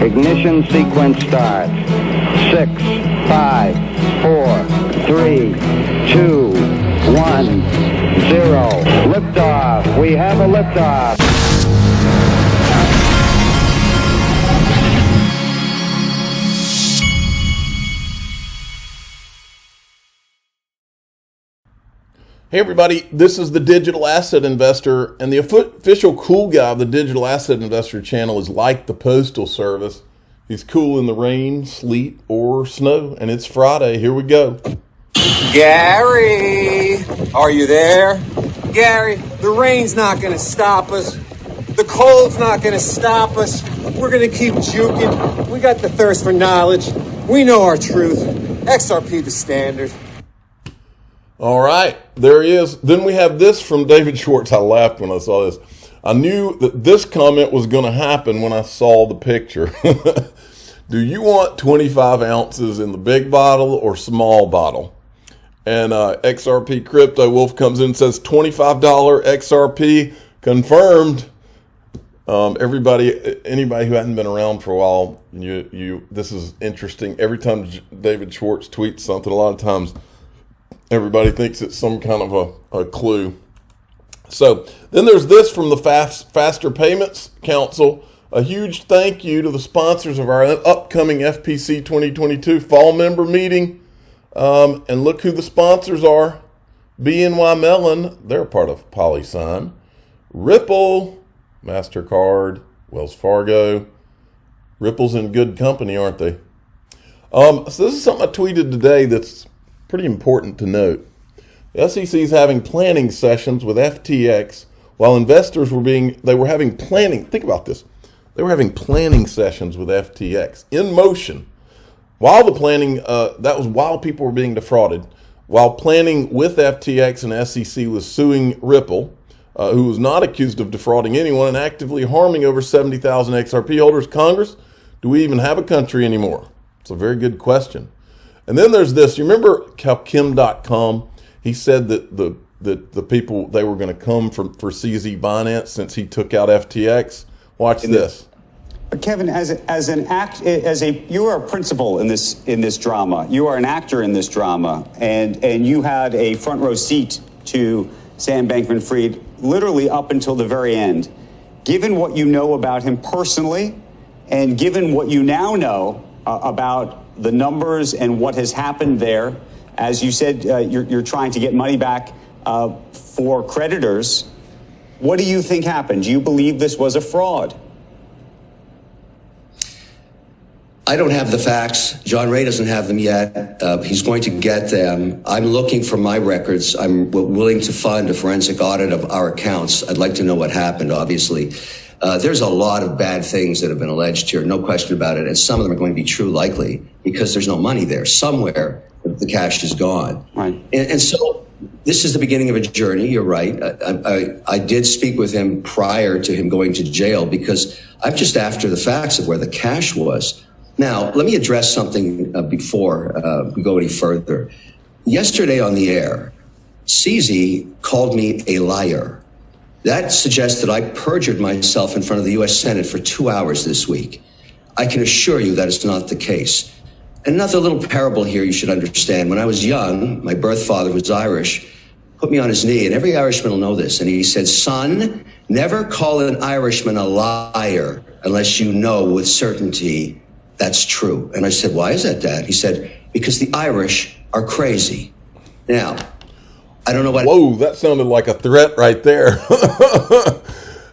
Ignition sequence starts. 6, 5, 4, 3, 2, 1, 0. Liftoff. We have a liftoff. Hey everybody, this is the Digital Asset Investor, and the official cool guy of the Digital Asset Investor channel is like the Postal Service. He's cool in the rain, sleet, or snow, and it's Friday. Here we go. Gary, are you there? Gary, the rain's not going to stop us. The cold's not going to stop us. We're going to keep juking. We got the thirst for knowledge. We know our truth. XRP the standard. All right, there he is. Then we have this from David Schwartz. I laughed when I saw this. I knew that this comment was going to happen when I saw the picture. Do you want 25 ounces in the big bottle or small bottle? And XRP Crypto Wolf comes in and says $25 XRP confirmed. Anybody who hadn't been around for a while, this is interesting. Every time David Schwartz tweets something, a lot of times everybody thinks it's some kind of a clue. So then there's this from the Faster Payments Council. A huge thank you to the sponsors of our upcoming FPC 2022 fall member meeting. And look who the sponsors are. BNY Mellon, they're part of PolySign. Ripple, MasterCard, Wells Fargo. Ripple's in good company, aren't they? So this is something I tweeted today that's pretty important to note. The SEC is having planning sessions with FTX while investors were having planning. Think about this. They were having planning sessions with FTX in motion. While the planning, that was while people were being defrauded. While planning with FTX and SEC was suing Ripple, who was not accused of defrauding anyone and actively harming over 70,000 XRP holders. Congress, do we even have a country anymore? It's a very good question. And then there's this. You remember how Kim.com, he said that the people, they were going to come for CZ Binance since he took out FTX. Watch this. Kevin, you are a principal in this drama. You are an actor in this drama, and you had a front row seat to Sam Bankman-Fried literally up until the very end. Given what you know about him personally, and given what you now know about the numbers and what has happened there, as you said, you're trying to get money back for creditors. What do you think happened? Do you believe this was a fraud? I don't have the facts. John Ray doesn't have them yet. He's going to get them. I'm looking for my records. I'm willing to fund a forensic audit of our accounts. I'd like to know what happened, obviously. There's a lot of bad things that have been alleged here, no question about it. And some of them are going to be true, likely, because there's no money there. Somewhere, the cash is gone. Right. And so this is the beginning of a journey. You're right. I did speak with him prior to him going to jail because I'm just after the facts of where the cash was. Now, let me address something before we go any further. Yesterday on the air, CZ called me a liar. That suggests that I perjured myself in front of the U.S. Senate for 2 hours this week. I can assure you that is not the case. Another little parable here you should understand. When I was young, my birth father, who was Irish, put me on his knee, and every Irishman will know this. And he said, son, never call an Irishman a liar unless you know with certainty that's true. And I said, why is that, Dad? He said, because the Irish are crazy. Now, I don't know what... Whoa, that sounded like a threat right there.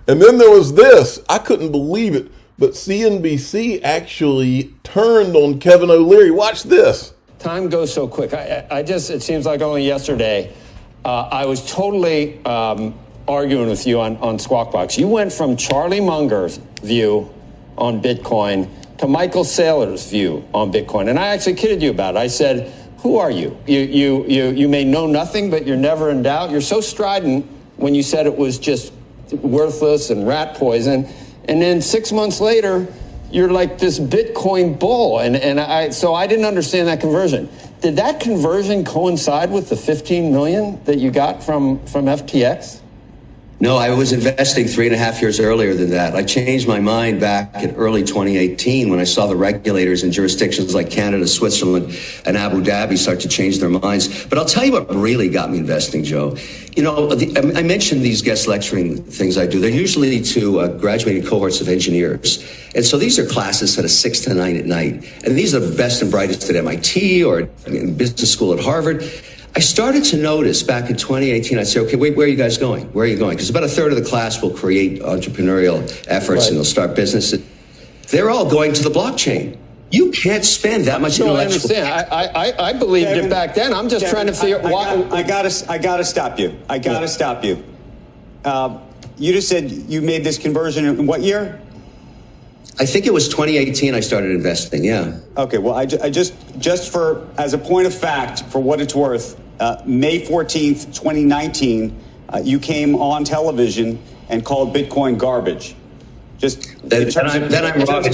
And then there was this. I couldn't believe it, but CNBC actually turned on Kevin O'Leary. Watch this. Time goes so quick. It seems like only yesterday, I was totally arguing with you on Squawk Box. You went from Charlie Munger's view on Bitcoin to Michael Saylor's view on Bitcoin. And I actually kidded you about it. I said, who are you? You may know nothing, but you're never in doubt. You're so strident when you said it was just worthless and rat poison. And then 6 months later, you're like this Bitcoin bull. So I didn't understand that conversion. Did that conversion coincide with the 15 million that you got from FTX? No, I was investing 3.5 years earlier than that. I changed my mind back in early 2018 when I saw the regulators in jurisdictions like Canada, Switzerland, and Abu Dhabi start to change their minds. But I'll tell you what really got me investing, Joe. You know, I mentioned these guest lecturing things I do. They're usually to graduating cohorts of engineers. And so these are classes at 6 to 9 at night. And these are the best and brightest at MIT or in business school at Harvard. I started to notice back in 2018, I'd say, okay, wait, where are you guys going? Where are you going? Because about a third of the class will create entrepreneurial efforts and they'll start businesses. They're all going to the blockchain. You can't spend that much intellectual. I understand. I believed it back then. I'm just trying to figure out why. I gotta stop you. Stop you. You just said you made this conversion in what year? I think it was 2018 I started investing, yeah. Okay, well, I just for, as a point of fact, for what it's worth, May 14th, 2019, you came on television and called Bitcoin garbage. Just then I'm wrong.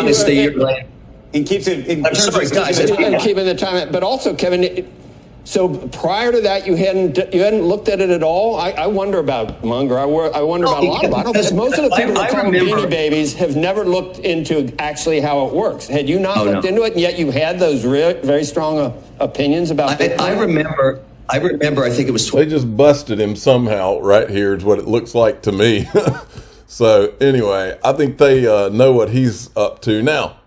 It's the year later. And keeps it in I'm sorry, guys. And keeping the time, but also, Kevin. So prior to that, you hadn't looked at it at all. I wonder about Munger. I wonder about a lot of it. Most of the people that call them beanie babies have never looked into actually how it works. Had you not looked into it, and yet you had those very strong opinions about it? I remember. I think it was. They just busted him somehow. Right here is what it looks like to me. So anyway, I think they know what he's up to now.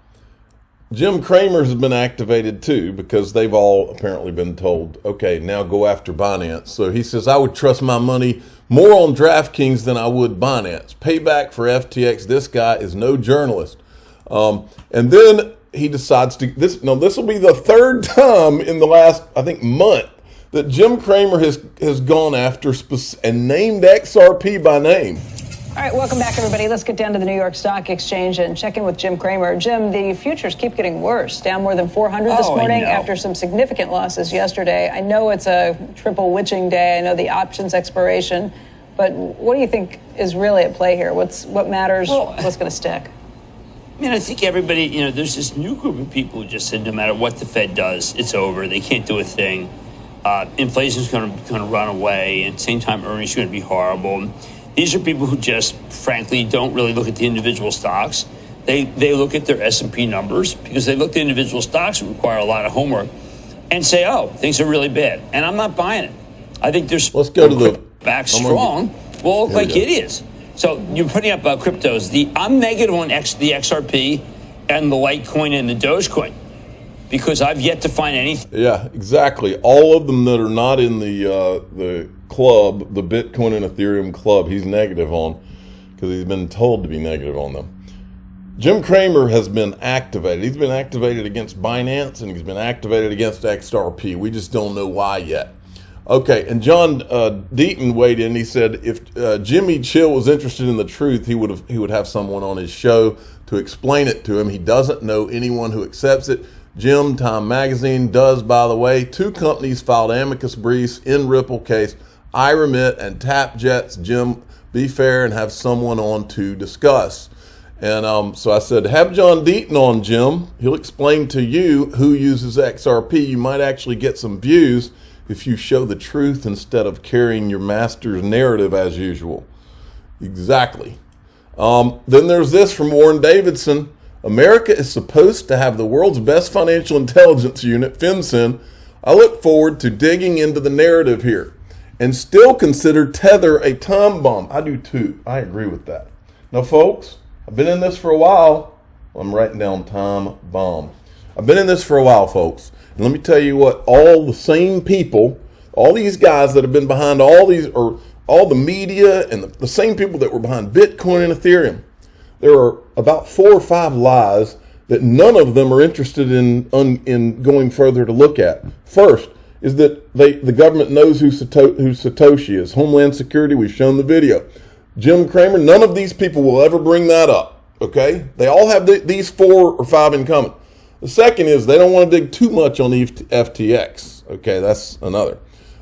Jim Cramer has been activated too because they've all apparently been told, okay, now go after Binance. So he says, I would trust my money more on DraftKings than I would Binance. Payback for FTX. This guy is no journalist. And then he decides to, this will be the third time in the last, I think, month that Jim Cramer has gone after and named XRP by name. All right, welcome back, everybody. Let's get down to the New York Stock Exchange and check in with Jim Cramer. Jim, the futures keep getting worse, down more than 400 this morning after some significant losses yesterday. I know it's a triple witching day. I know the options expiration, but what do you think is really at play here? What matters? What's going to stick? I mean, I think everybody, there's this new group of people who just said no matter what the Fed does, it's over. They can't do a thing. Inflation's going to run away. At the same time, earnings are going to be horrible. These are people who just, frankly, don't really look at the individual stocks. They look at their S&P numbers because they look at the individual stocks that require a lot of homework and say, oh, things are really bad. And I'm not buying it. I think there's Let's go to the back strong. Will look like idiots. So you're putting up cryptos. I'm negative on the XRP and the Litecoin and the Dogecoin because I've yet to find anything. Yeah, exactly. All of them that are not in the club, the Bitcoin and Ethereum club, he's negative on because he's been told to be negative on them. Jim Cramer has been activated. He's been activated against Binance and he's been activated against XRP. We just don't know why yet. Okay, and John Deaton weighed in. He said if Jimmy Chill was interested in the truth, he would have someone on his show to explain it to him. He doesn't know anyone who accepts it. Jim, Time Magazine does, by the way. 2 companies filed amicus briefs in Ripple case. iRemit and TapJets. Jim, be fair and have someone on to discuss. And so I said, have John Deaton on, Jim. He'll explain to you who uses XRP. You might actually get some views if you show the truth instead of carrying your master's narrative as usual. Exactly. Then there's this from Warren Davidson. America is supposed to have the world's best financial intelligence unit, FinCEN. I look forward to digging into the narrative here and still consider Tether a time bomb. I do too. I agree with that. Now, folks, I've been in this for a while. I'm writing down time bomb. I've been in this for a while, folks. And let me tell you what, all the same people, all these guys that have been behind all these, or all the media and the same people that were behind Bitcoin and Ethereum, there are about 4 or 5 lies that none of them are interested in going further to look at. First is that the government knows who Satoshi is. Homeland Security, we've shown the video. Jim Cramer, none of these people will ever bring that up, okay? They all have these 4 or 5 in common. The second is they don't want to dig too much on FTX, okay? That's another.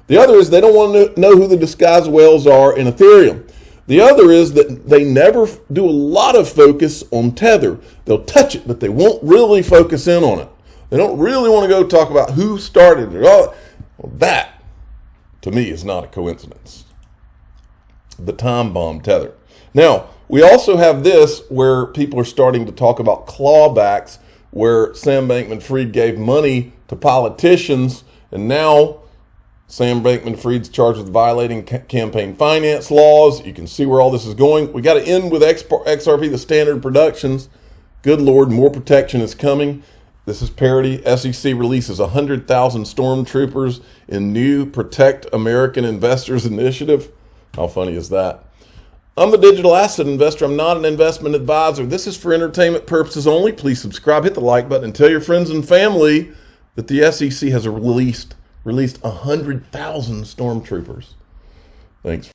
The other is they don't want to know who the disguised whales are in Ethereum. The other is that they never do a lot of focus on Tether. They'll touch it, but they won't really focus in on it. They don't really want to go talk about who started it. Well, that, to me, is not a coincidence. the time bomb tether. Now, we also have this where people are starting to talk about clawbacks, where Sam Bankman-Fried gave money to politicians, and now Sam Bankman-Fried's charged with violating campaign finance laws. You can see where all this is going. We got to end with XRP, the standard productions. Good Lord, more protection is coming. This is parody. SEC releases 100,000 stormtroopers in new Protect American Investors initiative. How funny is that? I'm a digital asset investor. I'm not an investment advisor. This is for entertainment purposes only. Please subscribe, hit the like button, and tell your friends and family that the SEC has released 100,000 stormtroopers. Thanks.